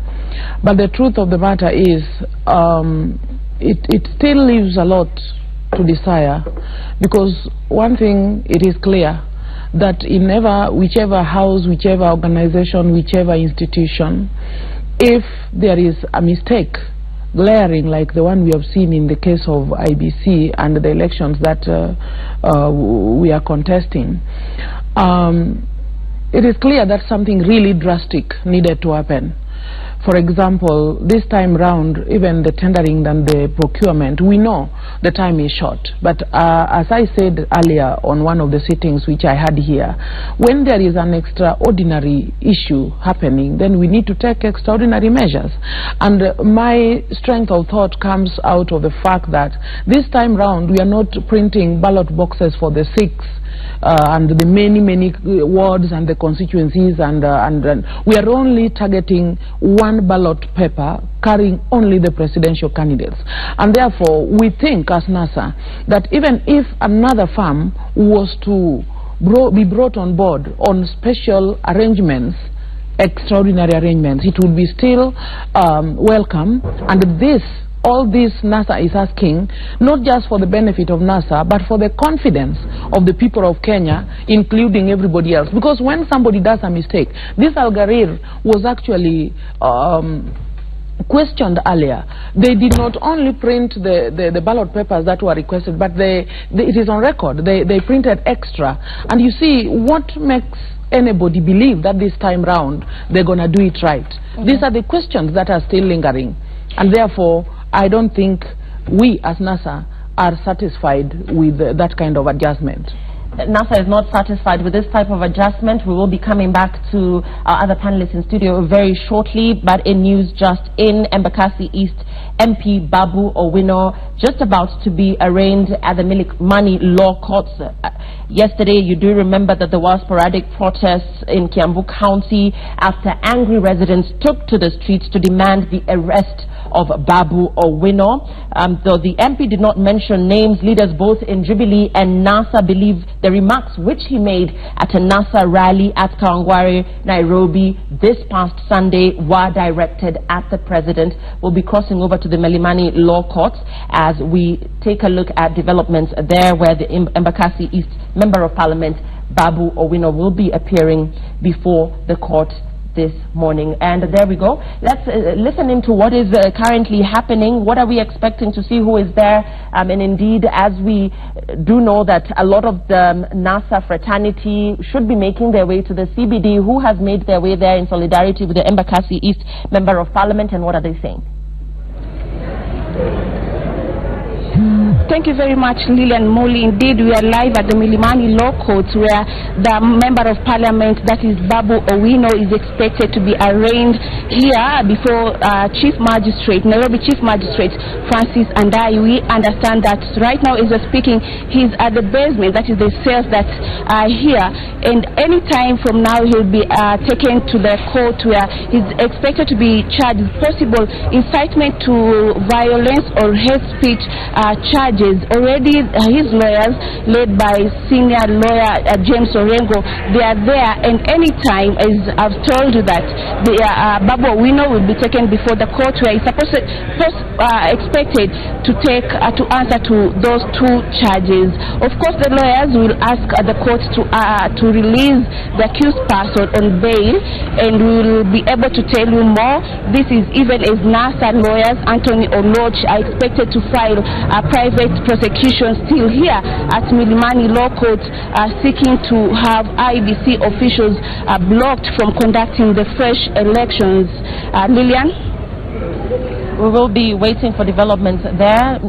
but the truth of the matter is it still leaves a lot to desire, because one thing, it is clear that in whichever house, whichever organization, whichever institution, if there is a mistake glaring like the one we have seen in the case of IEBC and the elections that we are contesting, it is clear that something really drastic needed to happen. For example, this time round, even the tendering and the procurement, we know the time is short. But as I said earlier on one of the sittings which I had here, when there is an extraordinary issue happening, then we need to take extraordinary measures. And my strength of thought comes out of the fact that this time round, we are not printing ballot boxes for the 6 and the many wards and the constituencies, and we are only targeting one ballot paper carrying only the presidential candidates. And therefore we think as NASA that even if another firm was to be brought on board on special arrangements, extraordinary arrangements, it would be still welcome. And all this NASA is asking, not just for the benefit of NASA, but for the confidence of the people of Kenya, including everybody else. Because when somebody does a mistake, this Al Ghurair was actually questioned earlier. They did not only print the ballot papers that were requested, but it is on record. They printed extra. And you see, what makes anybody believe that this time round they're going to do it right? These are the questions that are still lingering. And therefore, I don't think we as NASA are satisfied with that kind of adjustment. NASA is not satisfied with this type of adjustment. We will be coming back to our other panelists in studio very shortly, but in news just in, Embakasi East MP Babu Owino just about to be arraigned at the Milimani Law Courts. Yesterday, you do remember that there were sporadic protests in Kiambu County after angry residents took to the streets to demand the arrest of Babu Owino. Though the MP did not mention names, leaders both in Jubilee and NASA believe the remarks which he made at a NASA rally at Kawangware, Nairobi this past Sunday were directed at the president. We'll be crossing over to to the Milimani Law Courts as we take a look at developments there, where the Embakasi East Member of Parliament Babu Owino will be appearing before the court this morning. And there we go. Let's listen into what is currently happening. What are we expecting to see? Who is there? And indeed, as we do know that a lot of the NASA fraternity should be making their way to the CBD. Who has made their way there in solidarity with the Embakasi East Member of Parliament, and what are they saying? Thank you very much, Lilian Moli. Indeed, we are live at the Milimani Law Courts, where the Member of Parliament, that is Babu Owino, is expected to be arraigned here before Nairobi Chief Magistrate Francis Andai. We understand that right now, as we're speaking, he's at the basement, that is the cells that are here, and any time from now he'll be taken to the court, where he's expected to be charged with possible incitement to violence or hate speech charges. Already his lawyers, led by senior lawyer James Orengo, they are there, and any time, as I've told you, that the Babu Owino will be taken before the court, where he's expected to answer to those two charges. Of course, the lawyers will ask the court to release the accused person on bail, and we will be able to tell you more. This is even as NASA lawyers Anthony Oloch are expected to file a private prosecution still here at Milimani Law Court, seeking to have IEBC officials blocked from conducting the fresh elections. Lilian? We will be waiting for developments there.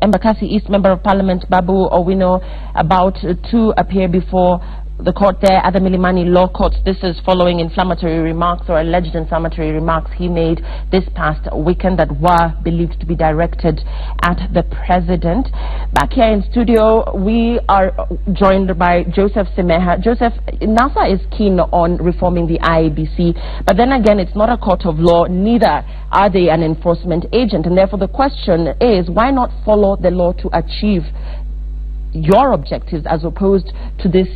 Embakasi East Member of Parliament Babu Owino about to appear before the court there at the Milimani Law Courts. This is following inflammatory remarks, or alleged inflammatory remarks, he made this past weekend that were believed to be directed at the president. Back here in studio, we are joined by Joseph Semeha. Joseph, NASA is keen on reforming the IEBC, but then again, it's not a court of law, neither are they an enforcement agent, and therefore the question is, why not follow the law to achieve your objectives as opposed to this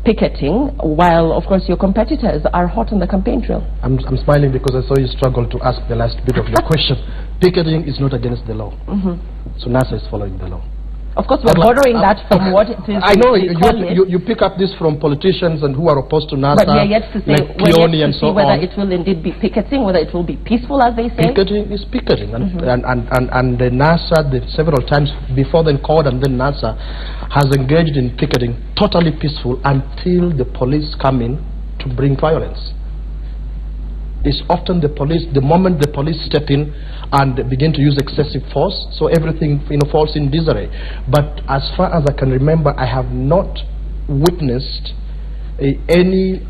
picketing, while of course your competitors are hot on the campaign trail? I'm smiling because I saw you struggle to ask the last bit of your question. Picketing is not against the law. So NASA is following the law. Of course, we're borrowing that from what it is. I know you pick up this from politicians and who are opposed to NASA, but we are yet to say, like Kioni and so whether on. it will indeed be picketing, whether it will be peaceful, as they say. Picketing is picketing, and the NASA, several times before then court and then NASA, has engaged in picketing, totally peaceful, until the police come in to bring violence. It's often the police, the moment the police step in and begin to use excessive force, so everything falls in disarray. But as far as I can remember, I have not witnessed any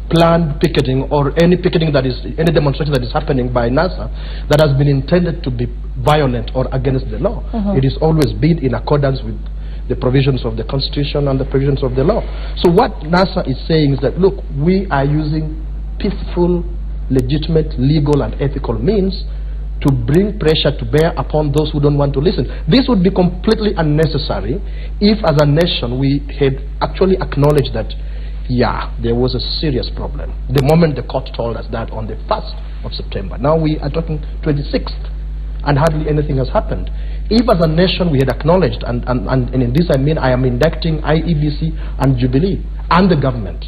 planned picketing or any picketing that is, any demonstration that is happening by NASA that has been intended to be violent or against the law. It is always been in accordance with the provisions of the Constitution and the provisions of the law. So what NASA is saying is that, look, we are using peaceful, legitimate, legal and ethical means to bring pressure to bear upon those who don't want to listen. This would be completely unnecessary if as a nation we had actually acknowledged that, yeah, there was a serious problem the moment the court told us that on the 1st of September. Now we are talking 26th and hardly anything has happened. If as a nation we had acknowledged, and in this I mean I am inducting IEBC and Jubilee and the government,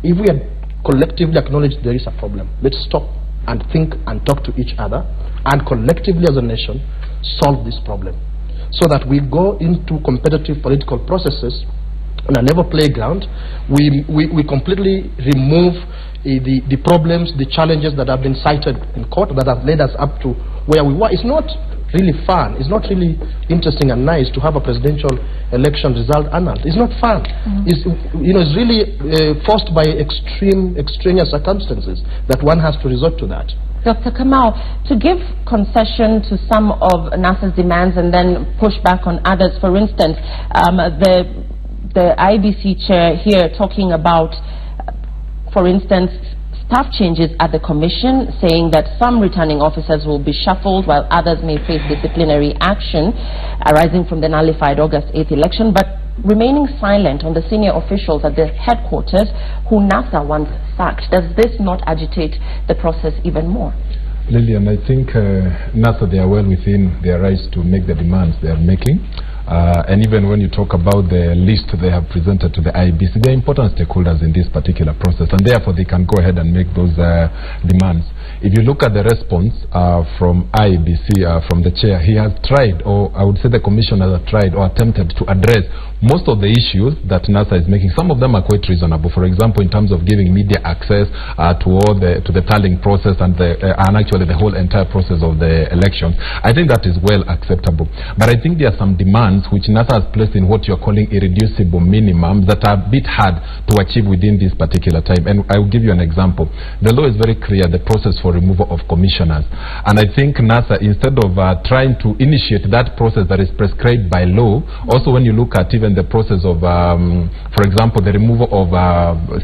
if we had collectively acknowledge there is a problem, let's stop and think and talk to each other and collectively as a nation solve this problem, so that we go into competitive political processes on a level playground. We completely remove the problems, the challenges that have been cited in court that have led us up to where we were. It's not really fun, it's not really interesting and nice to have a presidential election result annulled. It's not fun. It's really forced by extraneous circumstances that one has to resort to that. Dr. Kamau, to give concession to some of NASA's demands and then push back on others, for instance, the IEBC chair here talking about, for instance, staff changes at the commission, saying that some returning officers will be shuffled while others may face disciplinary action arising from the nullified August 8th election, but remaining silent on the senior officials at the headquarters who NASA once sacked. Does this not agitate the process even more? Lillian, I think NASA, they are well within their rights to make the demands they are making. And even when you talk about the list they have presented to the IEBC, they are important stakeholders in this particular process, and therefore they can go ahead and make those demands. If you look at the response from IEBC, from the chair, he has tried, or I would say the commissioner has tried or attempted to address most of the issues that NASA is making. Some of them are quite reasonable. For example, in terms of giving media access to the tallying process and actually the whole entire process of the elections. I think that is well acceptable. But I think there are some demands which NASA has placed in what you're calling irreducible minimums that are a bit hard to achieve within this particular time. And I will give you an example. The law is very clear, the process for removal of commissioners. And I think NASA, instead of trying to initiate that process that is prescribed by law, also when you look at even the process of, for example, the removal of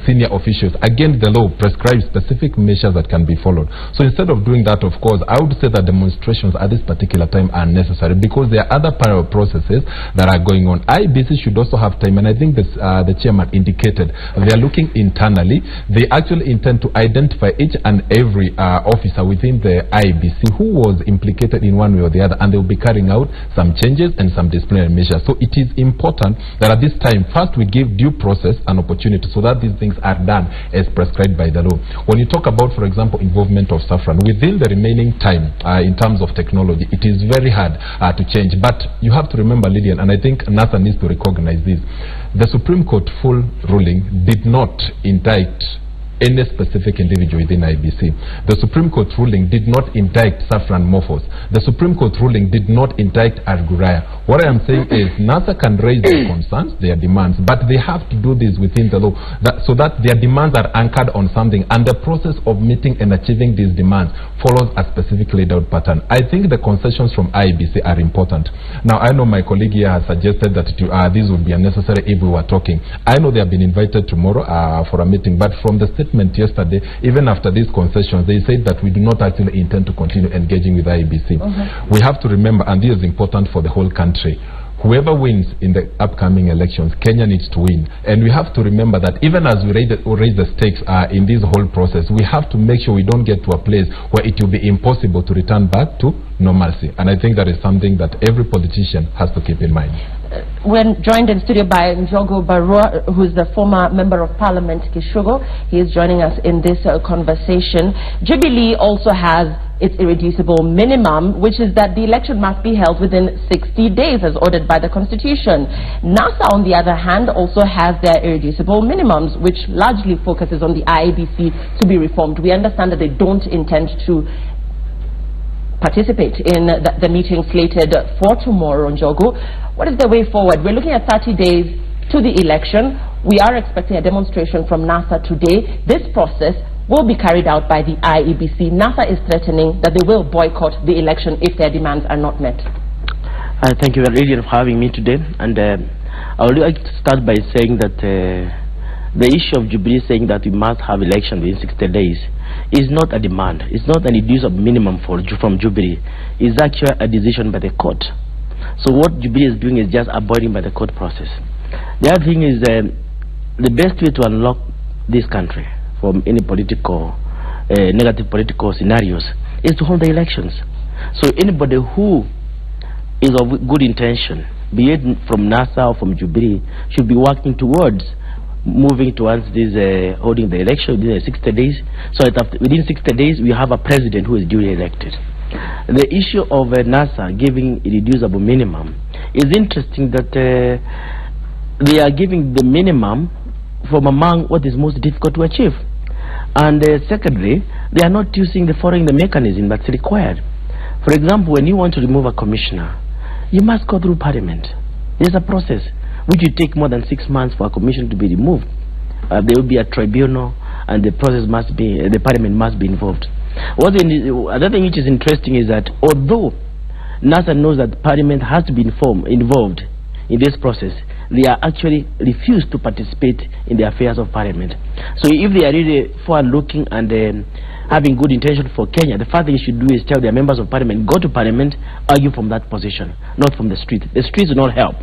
senior officials, again, the law prescribes specific measures that can be followed. So instead of doing that, of course, I would say that demonstrations at this particular time are necessary because there are other parallel processes that are going on. IEBC should also have time, and I think this, the chairman indicated they are looking internally. They actually intend to identify each and every officer within the IEBC who was implicated in one way or the other, and they will be carrying out some changes and some disciplinary measures. So it is important that at this time, first we give due process and opportunity so that these things are done as prescribed by the law. When you talk about, for example, involvement of saffron, within the remaining time in terms of technology, it is very hard to change. But you have to remember, Lydian, and I think NASA needs to recognize this, the Supreme Court full ruling did not indict any specific individual within IEBC. The Supreme Court ruling did not indict Saffron Morphos. The Supreme Court ruling did not indict Arguraya. What I am saying is NASA can raise their concerns, their demands, but they have to do this within the law so that their demands are anchored on something, and the process of meeting and achieving these demands follows a specific laid out pattern. I think the concessions from IEBC are important. Now, I know my colleague here has suggested that this would be unnecessary if we were talking. I know they have been invited tomorrow for a meeting, but from the statement yesterday, even after these concessions, they said that we do not actually intend to continue engaging with IEBC. We have to remember, and this is important for the whole country, whoever wins in the upcoming elections, Kenya needs to win. And we have to remember that even as we raise the stakes in this whole process, we have to make sure we don't get to a place where it will be impossible to return back to normalcy. And I think that is something that every politician has to keep in mind. We're joined in studio by Njogo Barua, who is the former Member of Parliament, Kishugo. He is joining us in this conversation. Jubilee also has its irreducible minimum, which is that the election must be held within 60 days as ordered by the Constitution. NASA, on the other hand, also has their irreducible minimums, which largely focuses on the IEBC to be reformed. We understand that they don't intend to participate in the meeting slated for tomorrow, Njogo. What is the way forward? We're looking at 30 days to the election. We are expecting a demonstration from NASA today. This process will be carried out by the IEBC. NASA is threatening that they will boycott the election if their demands are not met. Thank you, Lydian, for having me today. And I would like to start by saying that the issue of Jubilee saying that we must have election within 60 days is not a demand. It's not an irreducible minimum from Jubilee. It's actually a decision by the court. So what Jubilee is doing is just avoiding by the court process. The other thing is the best way to unlock this country from any political, negative political scenarios is to hold the elections. So anybody who is of good intention, be it from NASA or from Jubilee, should be working towards moving towards this holding the election within 60 days, so that within 60 days we have a president who is duly elected. The issue of NASA giving irreducible minimum is interesting that they are giving the minimum from among what is most difficult to achieve. And secondly, they are not using the following the mechanism that's required. For example, when you want to remove a commissioner, you must go through Parliament. There's a process which will take more than 6 months for a commission to be removed. There will be a tribunal, and the process must be, the Parliament must be involved. Another thing which is interesting is that although NASA knows that Parliament has to be involved in this process, they are actually refused to participate in the affairs of Parliament. So if they are really forward-looking and having good intention for Kenya, the first thing you should do is tell their members of Parliament, go to Parliament, argue from that position, not from the street. The streets do not help.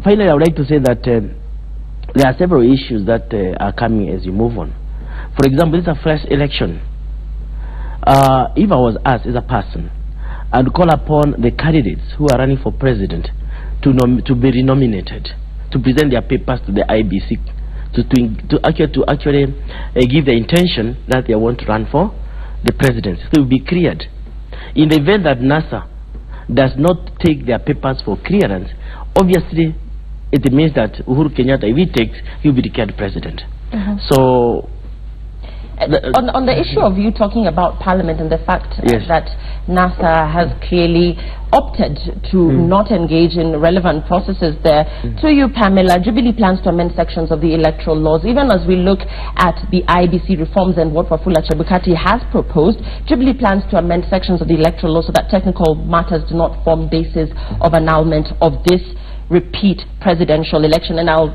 Finally, I would like to say that there are several issues that are coming as you move on. For example, it's a fresh election. if I was asked as a person, I'd call upon the candidates who are running for president to be renominated, to present their papers to the IEBC, to actually give the intention that they want to run for the presidency. So it will be cleared. In the event that NASA does not take their papers for clearance, obviously it means that Uhuru Kenyatta, if he takes, he will be declared president. So on the issue of you talking about Parliament and the fact that NASA has clearly opted to not engage in relevant processes there. To you, Pamela, Jubilee plans to amend sections of the electoral laws. Even as we look at the IEBC reforms and what Wafula Chebukati has proposed, Jubilee plans to amend sections of the electoral law so that technical matters do not form basis of annulment of this repeat presidential election. And I'll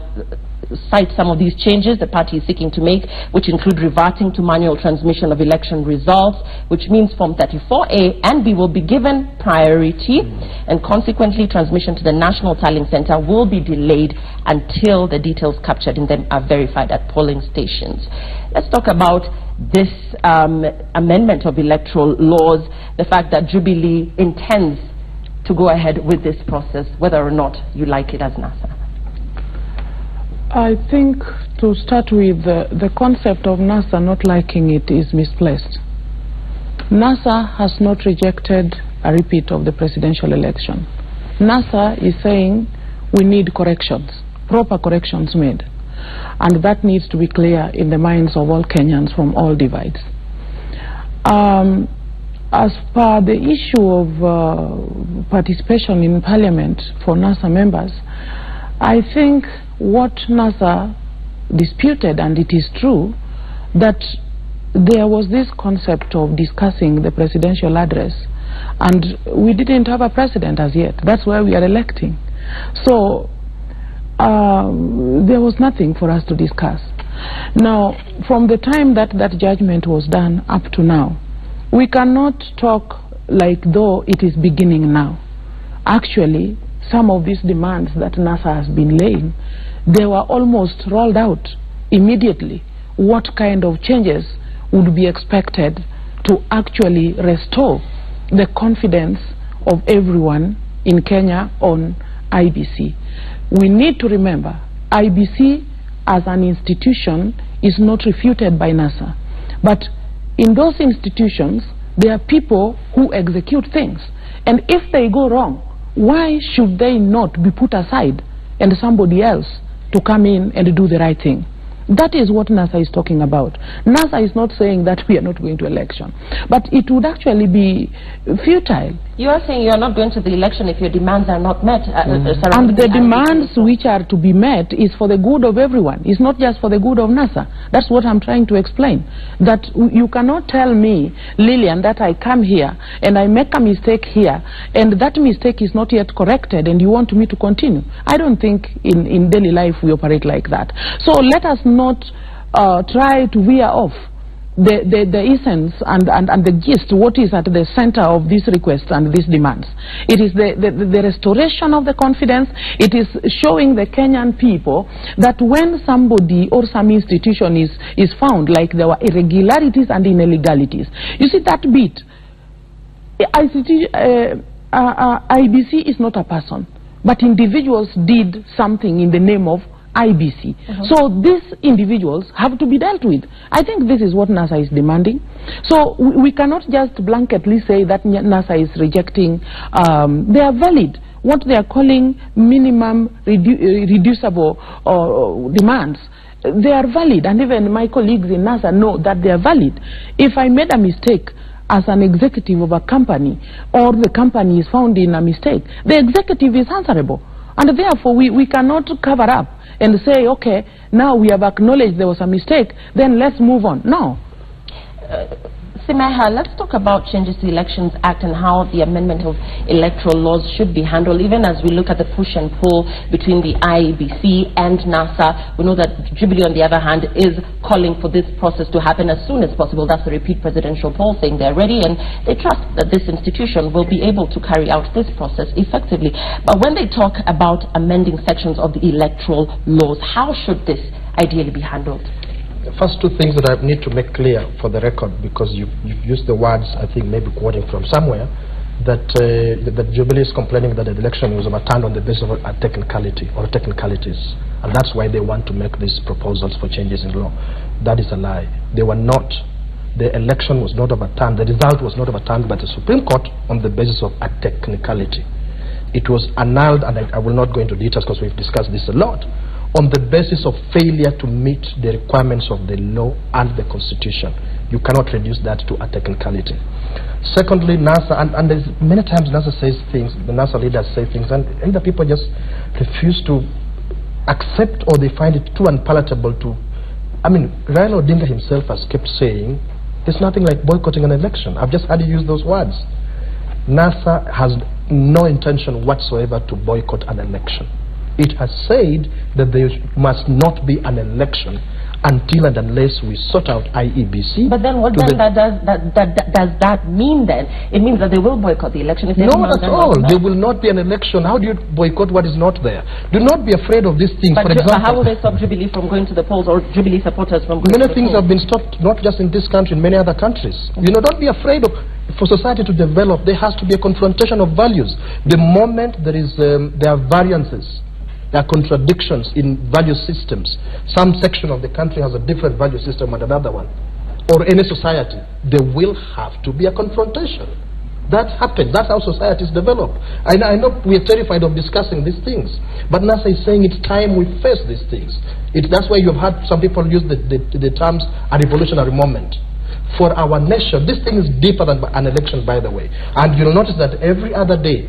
cite some of these changes the party is seeking to make, which include reverting to manual transmission of election results, which means Form 34A and B will be given priority, and consequently transmission to the National Tallying Center will be delayed until the details captured in them are verified at polling stations. Let's talk about this amendment of electoral laws, the fact that Jubilee intends to go ahead with this process, whether or not you like it as NASA. I think to start with, the concept of NASA not liking it is misplaced. NASA has not rejected a repeat of the presidential election. NASA is saying we need corrections, proper corrections made. And that needs to be clear in the minds of all Kenyans from all divides. As per the issue of participation in Parliament for NASA members, I think what NASA disputed, and it is true, that there was this concept of discussing the presidential address, and we didn't have a president as yet. That's why we are electing. So there was nothing for us to discuss. Now, from the time that that judgment was done up to now, we cannot talk like though it is beginning now. Actually, some of these demands that NASA has been laying, they were almost rolled out immediately. What kind of changes would be expected to actually restore the confidence of everyone in Kenya on IEBC? We need to remember, IEBC as an institution is not refuted by NASA. But in those institutions, there are people who execute things. And if they go wrong, why should they not be put aside and somebody else to come in and do the right thing? That is what NASA is talking about. NASA is not saying that we are not going to election, but it would actually be futile. You are saying you are not going to the election if your demands are not met. And the demands which are to be met is for the good of everyone. It's not just for the good of NASA. That's what I'm trying to explain. That you cannot tell me, Lillian, that I come here and I make a mistake here and that mistake is not yet corrected and you want me to continue. I don't think in daily life we operate like that. So let us not try to veer off the essence and the gist, what is at the center of these requests and these demands. It is the restoration of the confidence. It is showing the Kenyan people that when somebody or some institution is found, like there were irregularities and illegalities, you see that bit, IEBC is not a person, but individuals did something in the name of IEBC. So these individuals have to be dealt with. I think this is what NASA is demanding. So we cannot just blanketly say that NASA is rejecting. They are valid. What they are calling minimum reducible demands, they are valid. And even my colleagues in NASA know that they are valid. If I made a mistake as an executive of a company, or the company is found in a mistake, the executive is answerable. And therefore, we cannot cover up and say, okay, now we have acknowledged there was a mistake, then let's move on. No. Simeha, let's talk about changes to the Elections Act and how the amendment of electoral laws should be handled, even as we look at the push and pull between the IEBC and NASA. We know that Jubilee, on the other hand, is calling for this process to happen as soon as possible. That's the repeat presidential poll saying they're ready, and they trust that this institution will be able to carry out this process effectively. But when they talk about amending sections of the electoral laws, how should this ideally be handled? first two things that I need to make clear for the record, because you've used the words, I think maybe quoting from somewhere, that Jubilee is complaining that the election was overturned on the basis of a technicality or technicalities, and that's why they want to make these proposals for changes in law. That is a lie. They were not. The election was not overturned. The result was not overturned by the Supreme Court on the basis of a technicality. It was annulled, and I will not go into details because we've discussed this a lot, on the basis of failure to meet the requirements of the law and the Constitution. You cannot reduce that to a technicality. Secondly, NASA, and there's many times NASA says things, the NASA leaders say things, and either people just refuse to accept or they find it too unpalatable to. I mean, Raila Odinga himself has kept saying, there's nothing like boycotting an election. I've just had to use those words. NASA has no intention whatsoever to boycott an election. It has said that there must not be an election until and unless we sort out IEBC. But then what then does that mean then? It means that they will boycott the election? If no, not at all. There will not be an election. How do you boycott what is not there? Do not be afraid of these things. But for example, how will they stop Jubilee from going to the polls, or Jubilee supporters from going to the polls? Many things have been stopped, not just in this country, in many other countries. You know, don't be afraid of. For society to develop, there has to be a confrontation of values. The moment there are variances, there are contradictions in value systems. Some section of the country has a different value system than another one, or any society, there will have to be a confrontation. That happens. That's how societies develop. I know we are terrified of discussing these things, but NASA is saying it's time we face these things. That's why you have had some people use the terms a revolutionary moment. For our nation, this thing is deeper than an election, by the way. And you'll notice that every other day,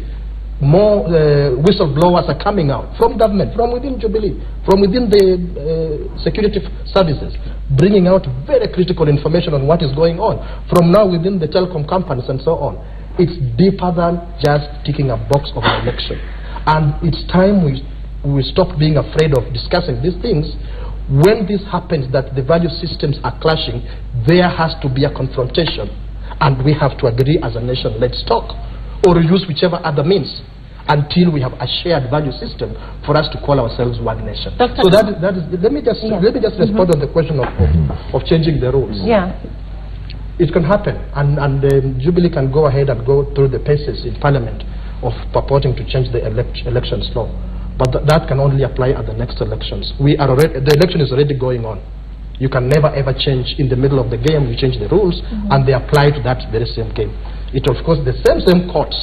more whistleblowers are coming out from government, from within Jubilee, from within the security services, bringing out very critical information on what is going on. From now within the telecom companies and so on. It's deeper than just ticking a box of an election. And it's time we stop being afraid of discussing these things. When this happens, that the value systems are clashing, there has to be a confrontation. And we have to agree as a nation, let's talk. Or use whichever other means until we have a shared value system for us to call ourselves one nation. So that is let me just respond on the question of changing the rules. Yeah. It can happen, and Jubilee can go ahead and go through the paces in Parliament of purporting to change the elections law. But that can only apply at the next elections. The election is already going on. You can never ever change in the middle of the game. You change the rules, and they apply to that very same game. It, of course, the same courts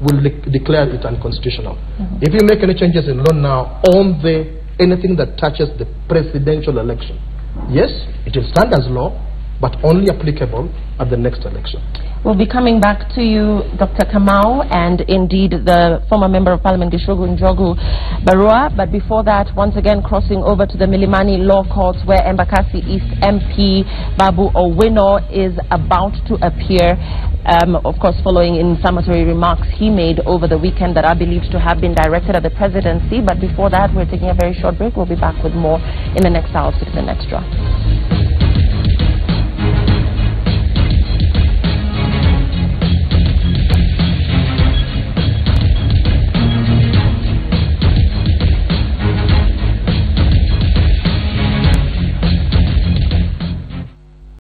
will declare it unconstitutional. If you make any changes in law now on anything that touches the presidential election, yes, it will stand as law, but only applicable at the next election. We'll be coming back to you, Dr. Kamau, and indeed the former Member of Parliament, Gishugu Njogu Barua. But before that, once again, crossing over to the Milimani Law Courts, where Embakasi East MP Babu Owino is about to appear, of course, following inflammatory remarks he made over the weekend that are believed to have been directed at the presidency. But before that, we're taking a very short break. We'll be back with more in the next hour of 6 and Extra.